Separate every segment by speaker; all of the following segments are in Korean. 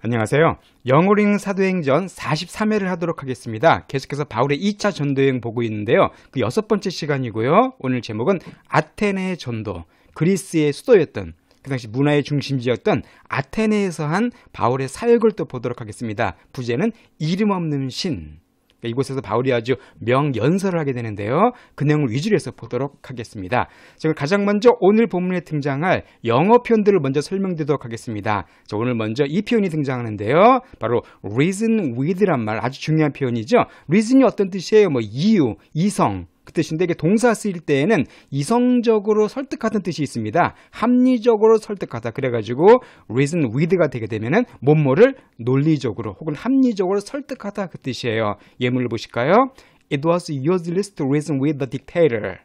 Speaker 1: 안녕하세요. 영어로 읽는 사도행전 43회를 하도록 하겠습니다. 계속해서 바울의 2차 전도여행 보고 있는데요. 그 6번째 시간이고요. 오늘 제목은 아테네의 전도, 그리스의 수도였던 그 당시 문화의 중심지였던 아테네에서 한 바울의 사역을 또 보도록 하겠습니다. 부제는 이름 없는 신. 이곳에서 바울이 아주 명연설을 하게 되는데요. 그 내용을 위주로 해서 보도록 하겠습니다. 제가 가장 먼저 오늘 본문에 등장할 영어 표현들을 먼저 설명드리도록 하겠습니다. 자, 오늘 먼저 이 표현이 등장하는데요. 바로 reason with란 말, 아주 중요한 표현이죠. reason이 어떤 뜻이에요? 이유, 이성. 그 뜻인데 이게 동사 쓰일 때에는 이성적으로 설득하는 뜻이 있습니다. 합리적으로 설득하다. 그래가지고 reason with가 되게 되면은 뭐뭐를 논리적으로 혹은 합리적으로 설득하다 그 뜻이에요. 예문을 보실까요? It was useless to reason with the dictator.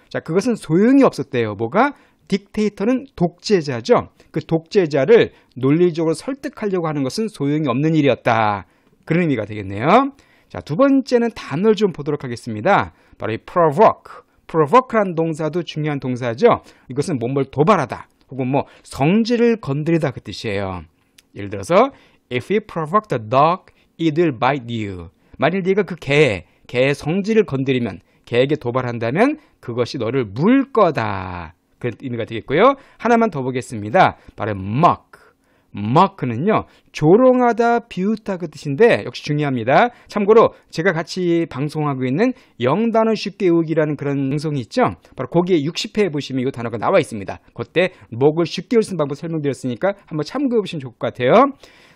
Speaker 1: 자, 그것은 소용이 없었대요. 뭐가? 딕테이터는 독재자죠. 그 독재자를 논리적으로 설득하려고 하는 것은 소용이 없는 일이었다. 그런 의미가 되겠네요. 자, 두 번째는 단어를 좀 보도록 하겠습니다. 바로 이 provoke라는 동사도 중요한 동사죠. 이것은 뭔가를 도발하다 혹은 성질을 건드리다 그 뜻이에요. 예를 들어서 if you provoke the dog, it will bite you. 만일 네가 그 개의 성질을 건드리면, 개에게 도발한다면 그것이 너를 물 거다. 그런 의미가 되겠고요. 하나만 더 보겠습니다. 바로 mock는요, 조롱하다, 비웃다 그 뜻인데 역시 중요합니다. 참고로 제가 같이 방송하고 있는 영단어 쉽게 외우기라는 그런 방송이 있죠. 바로 거기에 60회에 보시면 이 단어가 나와 있습니다. 그때 목을 쉽게 외울 수 있는 방법 설명드렸으니까 한번 참고해 보시면 좋을 것 같아요.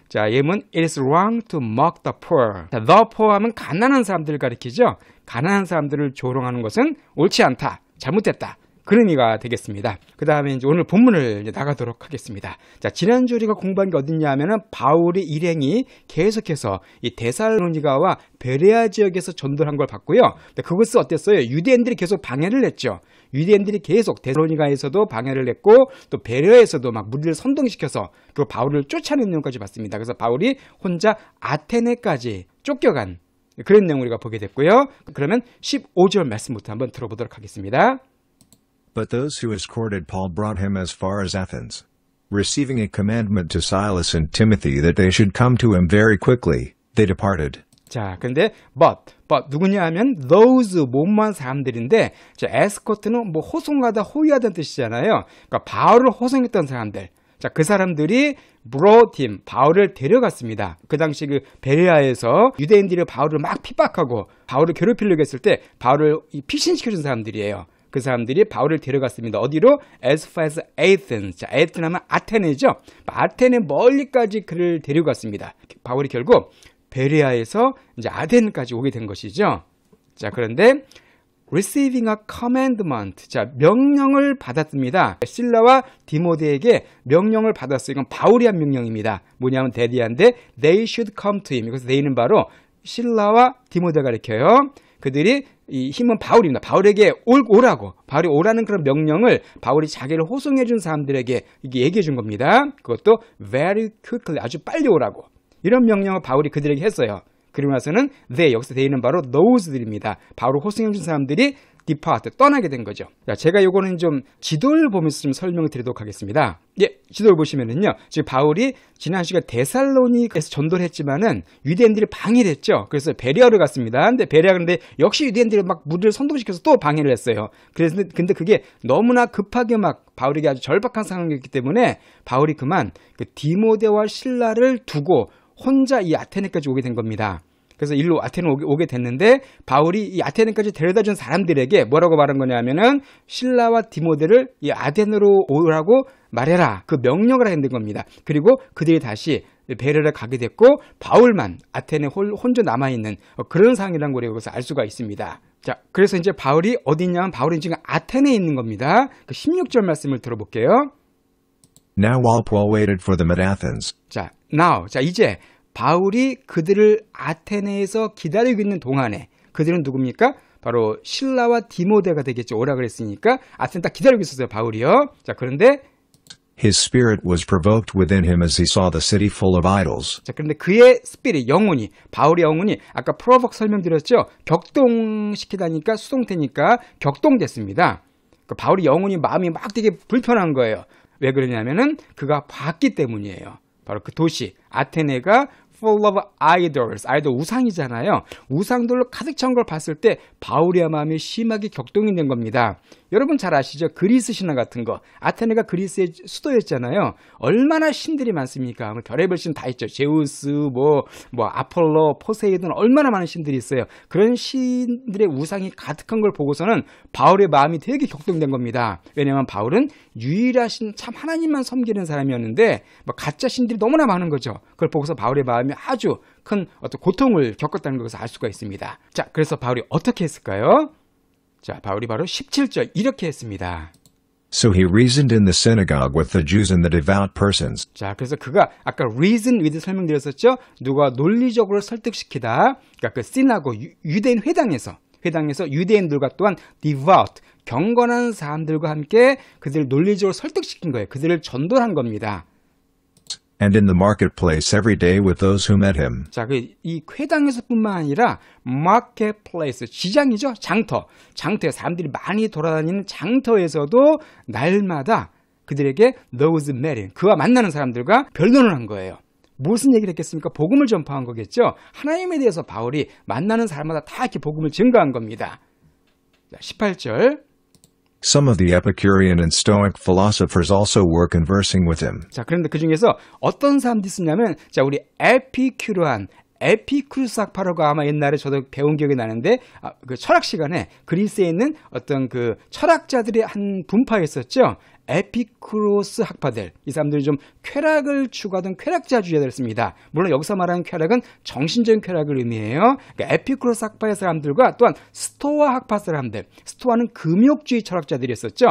Speaker 1: 자, 예문 It is wrong to mock the poor. 자, the poor 하면 가난한 사람들을 가리키죠. 가난한 사람들을 조롱하는 것은 옳지 않다, 잘못됐다. 그런 의미가 되겠습니다. 그 다음에 이제 오늘 본문을 이제 나가도록 하겠습니다. 자, 지난주 우리가 공부한 게 어딨냐 하면은 바울의 일행이 계속해서 이 데살로니가와 베레아 지역에서 전도를 한 걸 봤고요. 그것은 어땠어요? 유대인들이 계속 방해를 했죠. 유대인들이 계속 데살로니가에서도 방해를 했고 또 베레아에서도 막 무리를 선동시켜서 그 바울을 쫓아낸 내용까지 봤습니다. 그래서 바울이 혼자 아테네까지 쫓겨간 그런 내용을 우리가 보게 됐고요. 그러면 15절 말씀부터 한번 들어보도록 하겠습니다.
Speaker 2: But those who escorted Paul brought him as far as Athens. Receiving a commandment to Silas and Timothy that they should come to him very quickly, they departed.
Speaker 1: 자, 근데 but 누구냐 하면 those 뭐뭐한 사람들인데, 자, escort는 호송하다, 호위하다는 뜻이잖아요. 그러니까 바울을 호송했던 사람들. 자, 그 사람들이 brought him, 바울을 데려갔습니다. 그 당시 그 베레아에서 유대인들이 바울을 막 핍박하고 바울을 괴롭히려고 했을 때 바울을 피신시켜준 사람들이에요. 그 사람들이 바울을 데려갔습니다. 어디로? As far as Athens. 자, Athens 하면 아테네죠. 아테네 멀리까지 그를 데려갔습니다. 바울이 결국 베레아에서 이제 아덴까지 오게 된 것이죠. 자, 그런데 receiving a commandment. 자, 명령을 받았습니다. 실라와 디모데에게 명령을 받았어요. 이건 바울이 한 명령입니다. 뭐냐면 대디한데 they should come to him. 이것은 they는 바로 실라와 디모데가 가리켜요. 그들이 이 힘은 바울입니다. 바울에게 오라고, 바울이 오라는 그런 명령을 바울이 자기를 호송해 준 사람들에게 이게 얘기해 준 겁니다. 그것도 very quickly, 아주 빨리 오라고. 이런 명령을 바울이 그들에게 했어요. 그리고 나서는 여기서 they는 바로 those들입니다. 바울을 호송해 준 사람들이 depart, 떠나게 된 거죠. 자, 제가 요거는 좀 지도를 보면서 좀 설명을 드리도록 하겠습니다. 예, 지도를 보시면은요, 지금 바울이 지난 시간 데살로니가에서 전도를 했지만은 유대인들이 방해를 했죠. 그래서 베레아로 갔습니다. 근데 근데 역시 유대인들이 막 무리를 선동시켜서 또 방해를 했어요. 근데 그게 너무나 급하게 막 바울에게 아주 절박한 상황이었기 때문에 바울이 그만 그 디모데와 실라를 두고 혼자 이 아테네까지 오게 된 겁니다. 그래서 일로 아테네 오게 됐는데 바울이 이 아테네까지 데려다준 사람들에게 뭐라고 말한 거냐면은 실라와 디모데를 이 아테네로 오라고 말해라. 그 명령을 하게 된 겁니다. 그리고 그들이 다시 베레아를 가게 됐고 바울만 아테네 혼자 남아있는 그런 상황이라는 걸 여기서 알 수가 있습니다. 자, 그래서 이제 바울이 어디 있냐면 바울이 지금 아테네에 있는 겁니다. 그 16절 말씀을 들어볼게요.
Speaker 2: Now while Paul waited for them at Athens.
Speaker 1: 자, 이제 바울이 그들을 아테네에서 기다리고 있는 동안에 그들은 누굽니까? 바로 실라와 디모데가 되겠죠. 오라 그랬으니까 아테네 딱 기다리고 있었어요, 바울이요. 자, 그런데
Speaker 2: His spirit was provoked within him as he saw the city full of idols.
Speaker 1: 자, 그런데 그의 스피릿, 영혼이, 바울의 영혼이 아까 프로복 설명드렸죠. 격동시키다니까 수동태니까 격동됐습니다. 그 바울의 영혼이 마음이 막 되게 불편한 거예요. 왜 그러냐면은 그가 봤기 때문이에요. 바로 그 도시 아테네가 full of idols, 아이돌 우상이잖아요. 우상들로 가득 찬 걸 봤을 때 바울의 마음이 심하게 격동이 된 겁니다. 여러분 잘 아시죠? 그리스 신화 같은 거. 아테네가 그리스의 수도였잖아요. 얼마나 신들이 많습니까? 별의별 신 다 있죠. 제우스, 아폴로, 포세이돈 얼마나 많은 신들이 있어요. 그런 신들의 우상이 가득한 걸 보고서는 바울의 마음이 되게 격동된 겁니다. 왜냐하면 바울은 유일하신 참 하나님만 섬기는 사람이었는데 가짜 신들이 너무나 많은 거죠. 그걸 보고서 바울의 마음이 아주 큰 어떤 고통을 겪었다는 것을 알 수가 있습니다. 자, 그래서 바울이 어떻게 했을까요? 자, 바울이 바로 17절 이렇게 했습니다.
Speaker 2: So he reasoned in the synagogue with the Jews and the devout persons.
Speaker 1: 자, 그래서 그가 아까 reason with 설명드렸었죠? 누가 논리적으로 설득시키다. 그러니까 그 시나고 유대인 회당에서 유대인들과 또한 devout 경건한 사람들과 함께 그들을 논리적으로 설득시킨 거예요. 그들을 전도한 겁니다.
Speaker 2: And in the marketplace every day with those who met him.
Speaker 1: 자, 이 회당에서뿐만 아니라 마켓플레이스, 시장이죠. 장터에 사람들이 많이 돌아다니는 장터에서도 날마다 그들에게 those met, 그와 만나는 사람들과 변론을 한 거예요. 무슨 얘기를 했겠습니까? 복음을 전파한 거겠죠. 하나님에 대해서 바울이 만나는 사람마다 다 이렇게 복음을 증거한 겁니다. 자, 18절.
Speaker 2: Some of the Epicurean and Stoic philosophers also were conversing with him.
Speaker 1: 자, 그런데 그 중에서 어떤 사람들이 있었냐면, 자, 우리 에피쿠루스 학파라고 아마 옛날에 저도 배운 기억이 나는데, 그 철학 시간에 그리스에 있는 어떤 그 철학자들의 한 분파에 있었죠. 에피쿠로스 학파들, 이 사람들이 좀 쾌락을 추구하던 쾌락자주의자들이었습니다. 물론 여기서 말하는 쾌락은 정신적인 쾌락을 의미해요. 그러니까 에피쿠로스 학파의 사람들과 또한 스토아 학파 사람들, 스토아는 금욕주의 철학자들이었었죠.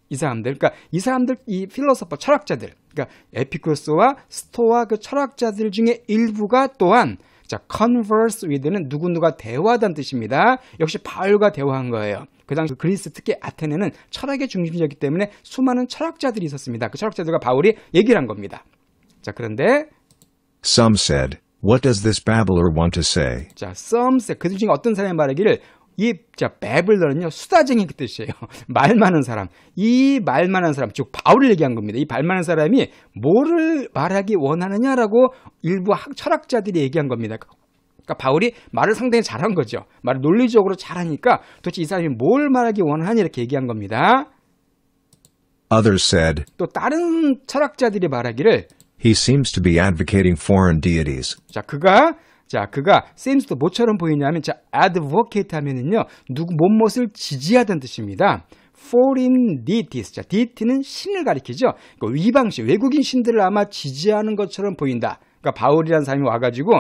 Speaker 1: 이 사람들, 이 필로소퍼 철학자들, 그러니까 에피쿠로스와 스토아 그 철학자들 중에 일부가 또한 자, converse with는 누구누가 대화하다는 뜻입니다. 역시 바울과 대화한 거예요. 그 당시 그리스 특히 아테네는 철학의 중심지였기 때문에 수많은 철학자들이 있었습니다. 그 철학자들과 바울이 얘기를 한 겁니다. 자, 그런데
Speaker 2: Some said, "What does this babbler want to say?"
Speaker 1: 자, some said, 그들 중에 어떤 사람이 말하기를 바벨론은요, 수다쟁이 그 뜻이에요. 말 많은 사람. 이 말 많은 사람, 즉 바울을 얘기한 겁니다. 이 말 많은 사람이 뭐를 말하기 원하느냐라고 일부 철학자들이 얘기한 겁니다. 그러니까 바울이 말을 상당히 잘한 거죠. 말을 논리적으로 잘하니까 도대체 이 사람이 뭘 말하기 원하냐 이렇게 얘기한 겁니다.
Speaker 2: Others said,
Speaker 1: 또 다른 철학자들이 말하기를
Speaker 2: "He seems to be advocating foreign deities."
Speaker 1: 그가 seems to 뭐처럼 보이냐면 advocate 하면은요, 못못을 지지하다는 뜻입니다. foreign deities. 자, deity는 신을 가리키죠. 그러니까 이방신, 외국인 신들을 아마 지지하는 것처럼 보인다. 그러니까 바울이라는 사람이 와가지고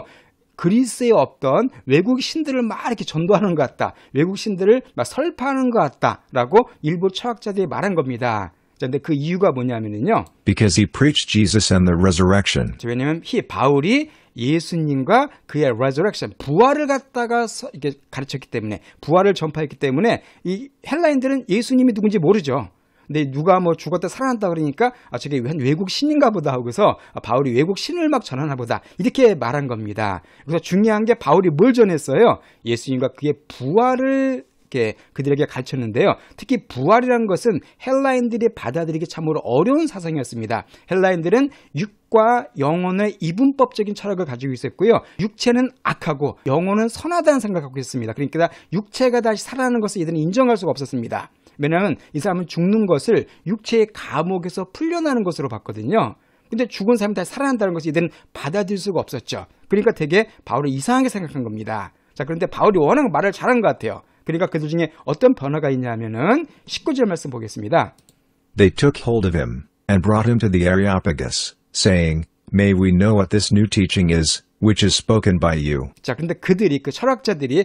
Speaker 1: 그리스에 없던 외국 신들을 막 이렇게 전도하는 것 같다. 외국 신들을 막 설파하는 것 같다라고 일부 철학자들이 말한 겁니다. 자, 근데 그 이유가 뭐냐면요.
Speaker 2: Because he preached Jesus and the resurrection.
Speaker 1: 왜냐면 바울이 예수님과 그의 resurrection, 부활을 갖다가 이렇게 가르쳤기 때문에, 부활을 전파했기 때문에 이 헬라인들은 예수님이 누군지 모르죠. 근데 누가 죽었다 살아난다 그러니까 저게 한 외국 신인가 보다 하고서 바울이 외국 신을 막 전하나 보다 이렇게 말한 겁니다. 그래서 중요한 게 바울이 뭘 전했어요? 예수님과 그의 부활을 이렇게 그들에게 가르쳤는데요. 특히 부활이라는 것은 헬라인들이 받아들이기 참으로 어려운 사상이었습니다. 헬라인들은 육과 영혼의 이분법적인 철학을 가지고 있었고요. 육체는 악하고 영혼은 선하다는 생각을 갖고 있습니다. 그러니까 육체가 다시 살아나는 것을 이들은 인정할 수가 없었습니다. 왜냐하면 이 사람은 죽는 것을 육체의 감옥에서 풀려나는 것으로 봤거든요. 근데 죽은 사람이 다시 살아난다는 것을 이들은 받아들일 수가 없었죠. 그러니까 되게 바울을 이상하게 생각한 겁니다. 자, 그런데 바울이 워낙 말을 잘한 것 같아요. 그러니까 그들 중에 어떤 변화가 있냐면은 19절 말씀 보겠습니다.
Speaker 2: They took hold of him and brought him to the Areopagus, saying, "May we know what this new teaching is, which is spoken by you."
Speaker 1: 자, 근데 그들이, 그 철학자들이,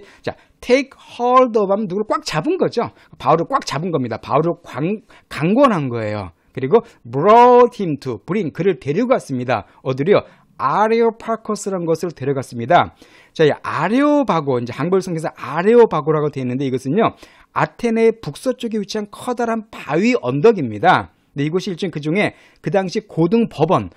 Speaker 1: take hold of 하면 누구를 꽉 잡은 거죠. 바울을 꽉 잡은 겁니다. 바울을 강권한 거예요. 그리고 brought him to, 그를 데려갔습니다. 어디로요? 아레오파고스라는 것을 데려갔습니다. 자, 이 아레오바고, 이제 한글 성경에서 아레오바고라고 되어 있는데 이것은요, 아테네의 북서쪽에 위치한 커다란 바위 언덕입니다. 근데 이곳이 일종 그 중에 그 당시 고등 법원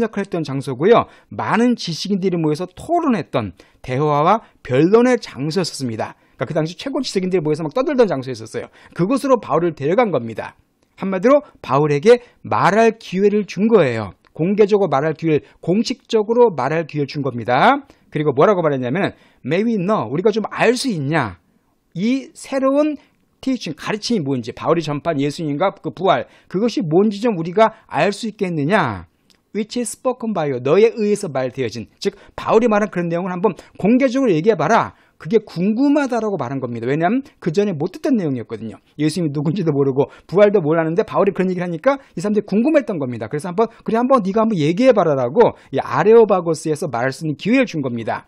Speaker 1: 역할을 했던 장소고요. 많은 지식인들이 모여서 토론했던 대화와 변론의 장소였습니다. 그러니까 그 당시 최고 지식인들이 모여서 막 떠들던 장소였었어요. 그곳으로 바울을 데려간 겁니다. 한마디로 바울에게 말할 기회를 준 거예요. 공개적으로 말할 기회를, 공식적으로 말할 기회를 준 겁니다. 그리고 뭐라고 말했냐면 May we know, 우리가 좀 알 수 있냐, 이 새로운 teaching, 가르침이 뭔지, 바울이 전파한 예수님과 그 부활, 그것이 뭔지 좀 우리가 알 수 있겠느냐. which is spoken by you, 너에 의해서 말되어진, 즉 바울이 말한 그런 내용을 한번 공개적으로 얘기해봐라. 그게 궁금하다라고 말한 겁니다. 왜냐하면 그 전에 못 듣던 내용이었거든요. 예수님이 누군지도 모르고 부활도 몰랐는데 바울이 그런 얘기를 하니까 이 사람들이 궁금했던 겁니다. 그래서 한번 네가 한번 얘기해봐라라고 이 아레오바고스에서 말할 수 있는 기회를 준 겁니다.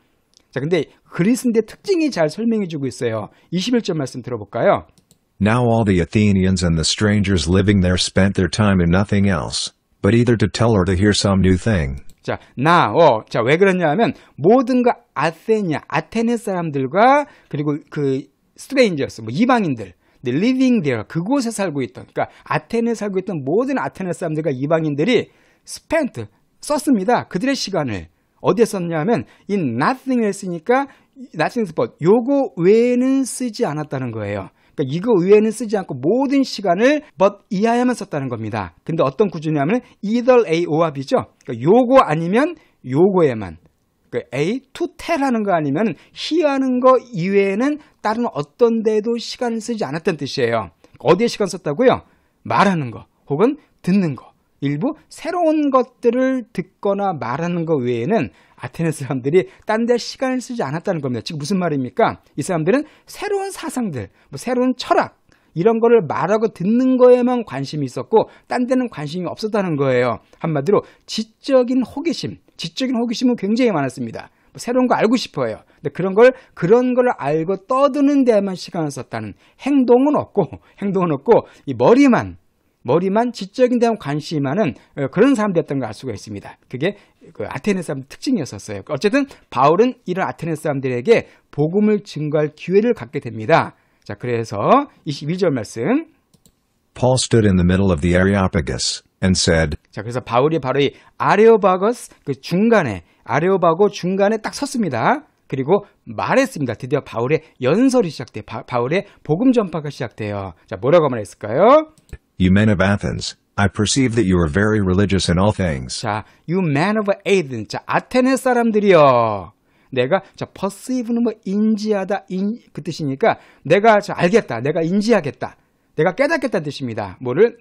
Speaker 1: 자, 근데 그리스인데 특징이 잘 설명해주고 있어요. 21절 말씀 들어볼까요?
Speaker 2: Now all the Athenians and the strangers living there spent their time in nothing else, but either to tell or to hear some new thing.
Speaker 1: 자, 자, 왜 그러냐 하면 모든 그 아테네 사람들과 그리고 그 strangers, 뭐 이방인들, living there, 그곳에 살고 있던, 그러니까 아테네에 살고 있던 모든 아테네 사람들과 이방인들이 spent, 썼습니다. 그들의 시간을. 어디에 썼냐면 in nothing을 했으니까 nothing but 요거 외에는 쓰지 않았다는 거예요. 그러니까 이거 외에는 쓰지 않고 모든 시간을 but 이하에만 썼다는 겁니다. 근데 어떤 구조냐면 either A, 오합이죠. 그러니까 요거 아니면 요거에만. 그러니까 A, to tell 하는 거 아니면 he 하는 거 이외에는 다른 어떤 데도 시간을 쓰지 않았다는 뜻이에요. 어디에 시간 썼다고요? 말하는 거 혹은 듣는 거. 일부 새로운 것들을 듣거나 말하는 것 외에는 아테네 사람들이 딴 데 시간을 쓰지 않았다는 겁니다. 지금 무슨 말입니까? 이 사람들은 새로운 사상들, 뭐 새로운 철학, 이런 거를 말하고 듣는 거에만 관심이 있었고 딴 데는 관심이 없었다는 거예요. 한마디로 지적인 호기심은 굉장히 많았습니다. 뭐 새로운 거 알고 싶어요. 근데 그런 걸 알고 떠드는 데에만 시간을 썼다는, 행동은 없고 이 머리만 지적인 데만 관심이 많은 그런 사람들이었던 걸 알 수가 있습니다. 그게 그 아테네 사람 특징이었었어요. 어쨌든 바울은 이런 아테네 사람들에게 복음을 증거할 기회를 갖게 됩니다. 자, 그래서 22절 말씀.
Speaker 2: Paul stood in the middle of the Areopagus and said.
Speaker 1: 자, 그래서 바울이 바로 이 아레오바고스 아레오바고 중간에 딱 섰습니다. 그리고 말했습니다. 드디어 바울의 연설이 시작돼요. 바울의 복음 전파가 시작돼요. 자, 뭐라고 말했을까요?
Speaker 2: You men of Athens, I perceive that you are very religious in all things.
Speaker 1: 자, you men of Athens. 자, 아테네 사람들이요. 자, perceive는 뭐 인지하다, 그 뜻이니까 내가 알겠다, 내가 인지하겠다, 내가 깨닫겠다는 뜻입니다. 뭐를?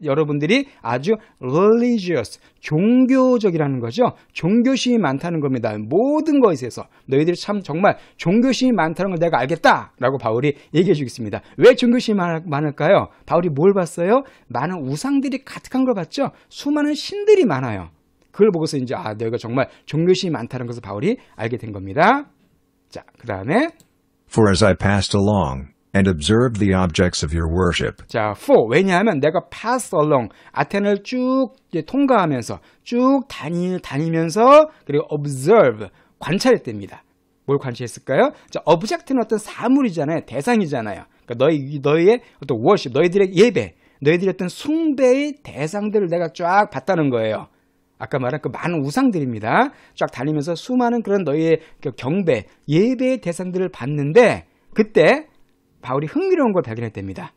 Speaker 1: 여러분들이 아주 religious, 종교적이라는 거죠. 종교심이 많다는 겁니다. 모든 것에서 너희들이 참 정말 종교심이 많다는 걸 내가 알겠다라고 바울이 얘기해 주겠습니다. 왜 종교심이 많을까요? 바울이 뭘 봤어요? 많은 우상들이 가득한 걸 봤죠. 수많은 신들이 많아요. 그걸 보고서 이제 너희가 정말 종교심이 많다는 것을 바울이 알게 된 겁니다. 자, 그 다음에
Speaker 2: For as I passed along and observed the objects of your worship.
Speaker 1: 자, for, 왜냐하면 내가 pass along, 아테네를 쭉 통과하면서 쭉 다니면서 그리고 observe, 관찰했답니다. 뭘 관찰했을까요? 자, object는 어떤 사물이잖아요. 대상이잖아요. 그러니까 너희의 어떤 worship, 너희들의 예배, 너희들의 어떤 숭배의 대상들을 내가 쫙 봤다는 거예요. 아까 말한 그 많은 우상들입니다. 쫙 다니면서 수많은 그런 너희의 경배, 예배의 대상들을 봤는데 그때 바울이 흥미로운 걸 발견했답니다.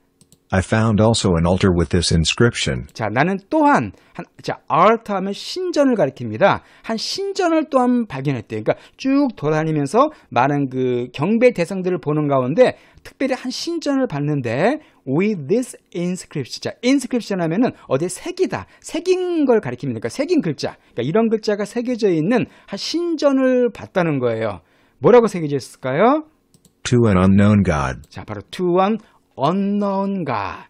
Speaker 2: I found also an altar with this inscription.
Speaker 1: 자, 나는 또한 altar 하면 신전을 가리킵니다. 한 신전을 또한 발견했대요. 그러니까 쭉 돌아다니면서 많은 그 경배 대상들을 보는 가운데 특별히 한 신전을 봤는데 with this inscription. 자, inscription 하면은 어디에 새긴 걸 가리킵니다. 그러니까 새긴 글자. 그러니까 이런 글자가 새겨져 있는 한 신전을 봤다는 거예요. 뭐라고 새겨져 있을까요?
Speaker 2: To an unknown God.
Speaker 1: 자, 바로 to an unknown God.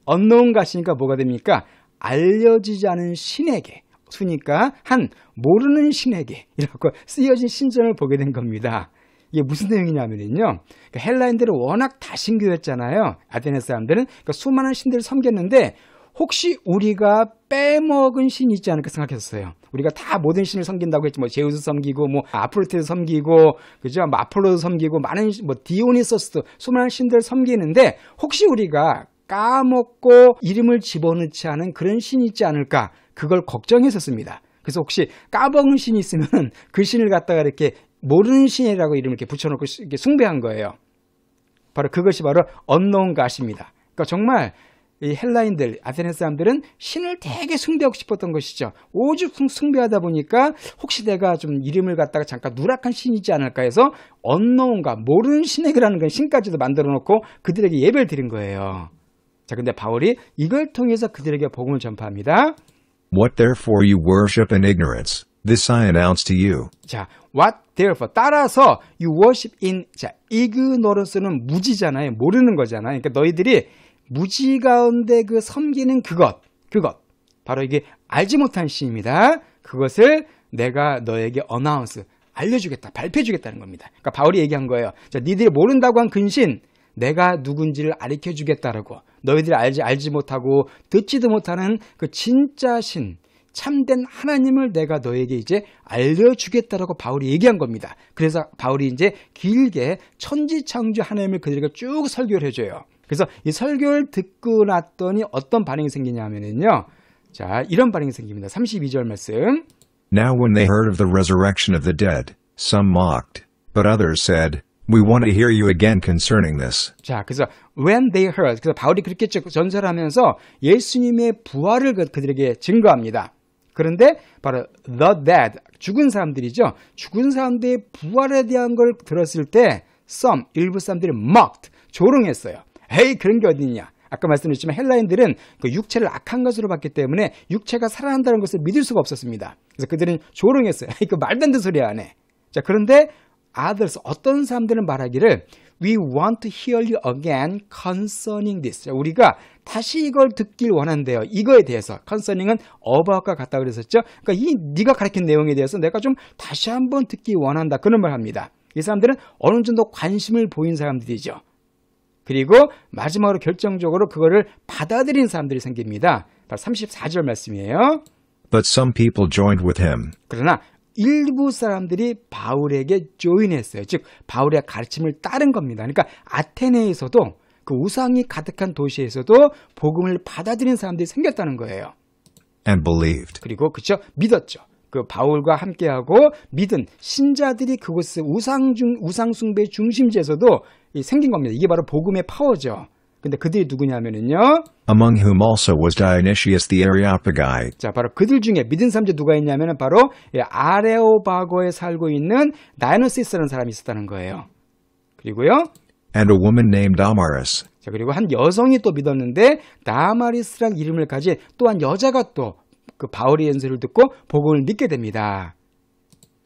Speaker 1: unknown God이니까 뭐가 됩니까? 알려지지 않은 신에게. 수니까 한 모르는 신에게 이라고 쓰여진 신전을 보게 된 겁니다. 이게 무슨 내용이냐면요. 그러니까 헬라인들은 워낙 다신교였잖아요. 아테네 사람들은. 그러니까 수많은 신들을 섬겼는데 혹시 우리가 빼먹은 신이 있지 않을까 생각했었어요. 우리가 다 모든 신을 섬긴다고 했지, 뭐 제우스 섬기고, 뭐 아프로디테 섬기고, 그죠? 뭐 아폴로도 섬기고, 많은 뭐 디오니소스도 수많은 신들을 섬기는데 혹시 우리가 까먹고 이름을 집어넣지 않은 그런 신이 있지 않을까? 그걸 걱정했었습니다. 그래서 혹시 까먹은 신이 있으면 그 신을 갖다가 이렇게 모르는 신이라고 이름을 이렇게 붙여놓고 이렇게 숭배한 거예요. 바로 그것이 바로 unknown God입니다. 그러니까 정말 이 헬라인들, 아테네 사람들은 신을 되게 숭배하고 싶었던 것이죠. 오죽 숭배하다 보니까 혹시 내가 좀 이름을 갖다가 잠깐 누락한 신이지 않을까 해서 언노운가 모르는 신에게라는 건 신까지도 만들어 놓고 그들에게 예배를 드린 거예요. 자, 근데 바울이 이걸 통해서 그들에게 복음을 전파합니다.
Speaker 2: What therefore you worship in ignorance, this I announce to you.
Speaker 1: 자, what therefore 따라서 you worship in 자, ignorance는 무지잖아요. 모르는 거잖아요. 그러니까 너희들이 무지 가운데 그 섬기는 그것 바로 이게 알지 못한 신입니다. 그것을 내가 너에게 어나운스 알려주겠다, 발표해주겠다는 겁니다. 그러니까 바울이 얘기한 거예요. 자, 니들이 모른다고 한 근신 내가 누군지를 가르쳐주겠다라고. 너희들이 알지 못하고 듣지도 못하는 그 진짜 신, 참된 하나님을 내가 너에게 이제 알려주겠다라고 바울이 얘기한 겁니다. 그래서 바울이 이제 길게 천지창조 하나님을 그들에게 쭉 설교를 해줘요. 그래서 이 설교를 듣고 났더니 어떤 반응이 생기냐면요. 자, 이런 반응이 생깁니다. 32절 말씀.
Speaker 2: Now when they heard of the resurrection of the dead, some mocked, but others said, We want to hear you again concerning this.
Speaker 1: 자, 그래서 when they heard, 그래서 바울이 그렇게 전설을 하면서 예수님의 부활을 그들에게 증거합니다. 그런데 바로 the dead, 죽은 사람들이죠. 죽은 사람들의 부활에 대한 걸 들었을 때 some, 일부 사람들이 mocked, 조롱했어요. 에이, 그런 게 어딨냐. 아까 말씀드렸지만 헬라인들은 그 육체를 악한 것으로 봤기 때문에 육체가 살아난다는 것을 믿을 수가 없었습니다. 그래서 그들은 조롱했어요. 에이, 그 말도 안 되는 소리 안 해. 자, 그런데 others, 어떤 사람들은 말하기를 We want to hear you again concerning this. 자, 우리가 다시 이걸 듣길 원한대요. 이거에 대해서. concerning은 about과 같다 그랬었죠. 그러니까 네가 가르친 내용에 대해서 내가 좀 다시 한번 듣기 원한다. 그런 말 합니다. 이 사람들은 어느 정도 관심을 보인 사람들이죠. 그리고 마지막으로 결정적으로 그거를 받아들인 사람들이 생깁니다. 바로 34절 말씀이에요.
Speaker 2: But some people joined with him.
Speaker 1: 그러나 일부 사람들이 바울에게 조인했어요. 즉 바울의 가르침을 따른 겁니다. 그러니까 아테네에서도 그 우상이 가득한 도시에서도 복음을 받아들인 사람들이 생겼다는 거예요.
Speaker 2: And believed.
Speaker 1: 그리고 그쵸 믿었죠. 그 바울과 함께하고 믿은 신자들이 그곳에 우상 숭배 중심지에서도 생긴 겁니다. 이게 바로 복음의 파워죠. 근데 그들이 누구냐면은요.
Speaker 2: Among whom also was Dionysius the Areopagite.
Speaker 1: 자, 바로 그들 중에 믿은 사람 중에 누가 있냐면은 바로 아레오바고에 살고 있는 다이오니시스라는 사람이 있었다는 거예요. 그리고요.
Speaker 2: And a woman named Damaris.
Speaker 1: 자, 그리고 한 여성이 또 믿었는데 다마리스란 이름을 가진 또 한 여자가 또 그 바울의 연설을 듣고 복음을 믿게 됩니다.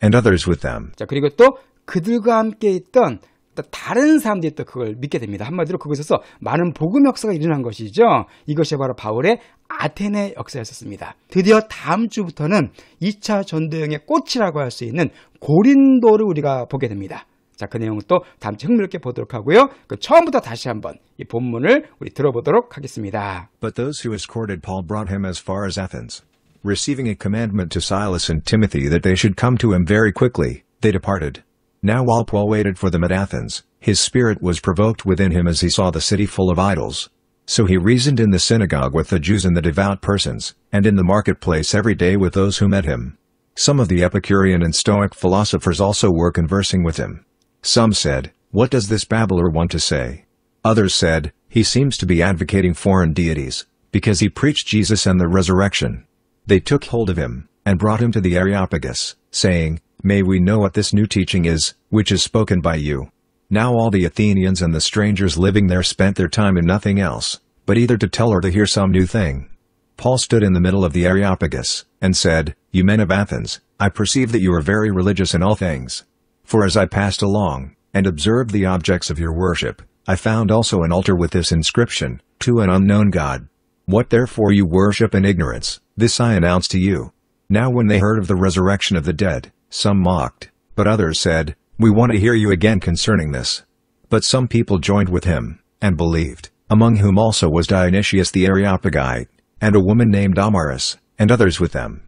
Speaker 2: And others with them.
Speaker 1: 자, 그리고 또 그들과 함께 있던 또 다른 사람들이 또 그걸 믿게 됩니다. 한마디로 그곳에서 많은 복음 역사가 일어난 것이죠. 이것이 바로 바울의 아테네 역사였었습니다. 드디어 다음 주부터는 2차 전도여행의 꽃이라고 할 수 있는 고린도를 우리가 보게 됩니다. 자, 그 내용은 또 다음 주 흥미롭게 보도록 하고요. 그 처음부터 다시 한번 이 본문을 우리 들어보도록 하겠습니다.
Speaker 2: But those who escorted Paul brought him as far as Athens. Receiving a commandment to Silas and Timothy that they should come to him very quickly, they departed. Now while Paul waited for them at Athens, his spirit was provoked within him as he saw the city full of idols. So he reasoned in the synagogue with the Jews and the devout persons, and in the marketplace every day with those who met him. Some of the Epicurean and Stoic philosophers also were conversing with him. Some said, What does this babbler want to say? Others said, He seems to be advocating foreign deities, because he preached Jesus and the resurrection. They took hold of him, and brought him to the Areopagus, saying, May we know what this new teaching is, which is spoken by you. Now all the Athenians and the strangers living there spent their time in nothing else, but either to tell or to hear some new thing. Paul stood in the middle of the Areopagus, and said, You men of Athens, I perceive that you are very religious in all things. For as I passed along, and observed the objects of your worship, I found also an altar with this inscription, To an unknown God. What therefore you worship in ignorance, this I announce to you. Now when they heard of the resurrection of the dead, some mocked, but others said, We want to hear you again concerning this. But some people joined with him, and believed, among whom also was Dionysius the Areopagite, and a woman named Damaris, and others with them.